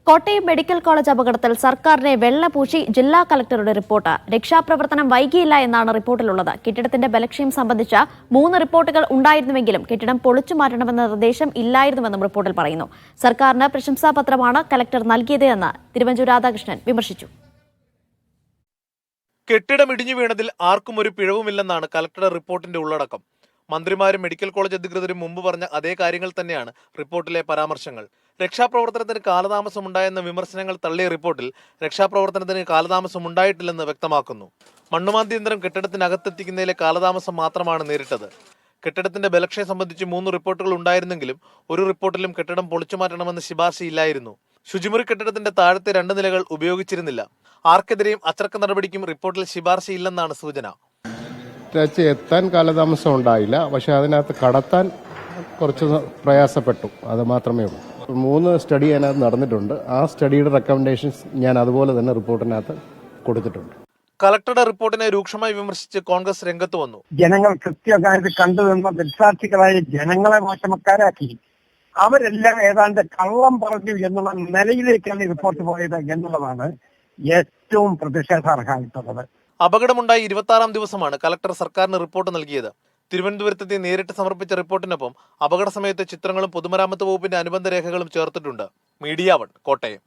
Kottayam medical college അപകടത്തിൽ സർക്കാരിനെ വെള്ളപൂശി ജില്ലാ കളക്ടറുടെ റിപ്പോർട്ട്. രക്ഷാപ്രവർത്തനം വൈകിയില്ല എന്നാണ് റിപ്പോർട്ടിലുള്ളത്. കെട്ടിടത്തിന്റെ ബലക്ഷയം സംബന്ധിച്ച 3 റിപ്പോർട്ടുകൾ ഉണ്ടായിരുന്നുവെങ്കിലും കെട്ടിടം പൊളിച്ചു മാറ്റണമെന്ന നിർദ്ദേശം ഇല്ലായിരുന്നുവെന്നും റിപ്പോർട്ടിൽ പറയുന്നു. സർക്കാരിന് പ്രശംസാപത്രമാണ് കളക്ടർ നൽകിയത് എന്ന് തിരുവഞ്ചൂർ രാധാകൃഷ്ണൻ വിമർശിച്ചു. കെട്ടിടം ഇടിഞ്ഞു വീണതിൽ ആർക്കും ഒരു പിഴവുമില്ലെന്നാണ് കളക്ടറുടെ റിപ്പോർട്ടിന്റെ ഉള്ളടക്കം. മന്ത്രിമാരും മെഡിക്കൽ കോളേജ് അധികൃതരും മുമ്പ് പറഞ്ഞ അതേ കാര്യങ്ങൾ തന്നെയാണ് റിപ്പോർട്ടിലെ പരാമർശങ്ങൾ. രക്ഷാപ്രവർത്തനത്തിന് കാലതാമസം ഉണ്ടായെന്ന വിമർശനങ്ങൾ തള്ളിയ റിപ്പോർട്ടിൽ രക്ഷാപ്രവർത്തനത്തിന് കാലതാമസം ഉണ്ടായിട്ടില്ലെന്ന് വ്യക്തമാക്കുന്നു. മണ്ണുമാന്തി യന്ത്രം കെട്ടിടത്തിനകത്തെത്തിക്കുന്നതിലെ കാലതാമസം മാത്രമാണ് നേരിട്ടത്. കെട്ടിടത്തിന്റെ ബലക്ഷയം സംബന്ധിച്ച് 3 റിപ്പോർട്ടുകൾ ഉണ്ടായിരുന്നെങ്കിലും ഒരു റിപ്പോർട്ടിലും കെട്ടിടം പൊളിച്ചു മാറ്റണമെന്ന് ശുപാർശയില്ലായിരുന്നു. ശുചിമുറി കെട്ടിടത്തിന്റെ താഴത്തെ 2 നിലകൾ ഉപയോഗിച്ചിരുന്നില്ല. ആർക്കെതിരെയും അച്ചടക്ക നടപടിക്കും റിപ്പോർട്ടിൽ ശുപാർശയില്ലെന്നാണ് സൂചന. എത്താൻ കാലതാമസം ഉണ്ടായില്ല, പക്ഷെ അതിനകത്ത് കടത്താൻ കുറച്ച് പ്രയാസപ്പെട്ടു, അത് മാത്രമേ ഉള്ളൂ. 3 സ്റ്റഡി അതിനകത്ത് നടന്നിട്ടുണ്ട്. ആ സ്റ്റഡിയുടെ റെക്കമെൻഡേഷൻസ് ഞാൻ അതുപോലെ തന്നെ റിപ്പോർട്ടിനകത്ത് കൊടുത്തിട്ടുണ്ട്. കളക്ടറുടെ റിപ്പോർട്ടിനെ രൂക്ഷമായി വിമർശിച്ച് കോൺഗ്രസ് രംഗത്ത് വന്നു. ജനങ്ങൾ കൃത്യകാര്യത്തിൽ കണ്ടുനിന്ന ദൃക്സാക്ഷികളായ ജനങ്ങളെ മോശമക്കാരാക്കി അവരെല്ലാം ഏതാണ്ട് കള്ളം പറഞ്ഞു എന്നുള്ള നിലയിലേക്കാണ് റിപ്പോർട്ട് പോയത് എന്നുള്ളതാണ് ഏറ്റവും പ്രതിഷേധാർഹമായിട്ടുള്ളത്. അപകടമുണ്ടായി 26-ാം ദിവസമാണ് കളക്ടർ സർക്കാരിന് റിപ്പോർട്ട് നൽകിയത്. തിരുവനന്തപുരത്തെത്തി നേരിട്ട് സമർപ്പിച്ച റിപ്പോർട്ടിനൊപ്പം അപകട സമയത്തെ ചിത്രങ്ങളും പൊതുമരാമത്ത് വകുപ്പിന്റെ അനുബന്ധ രേഖകളും ചേർത്തിട്ടുണ്ട്. മീഡിയ 1 കോട്ടയം.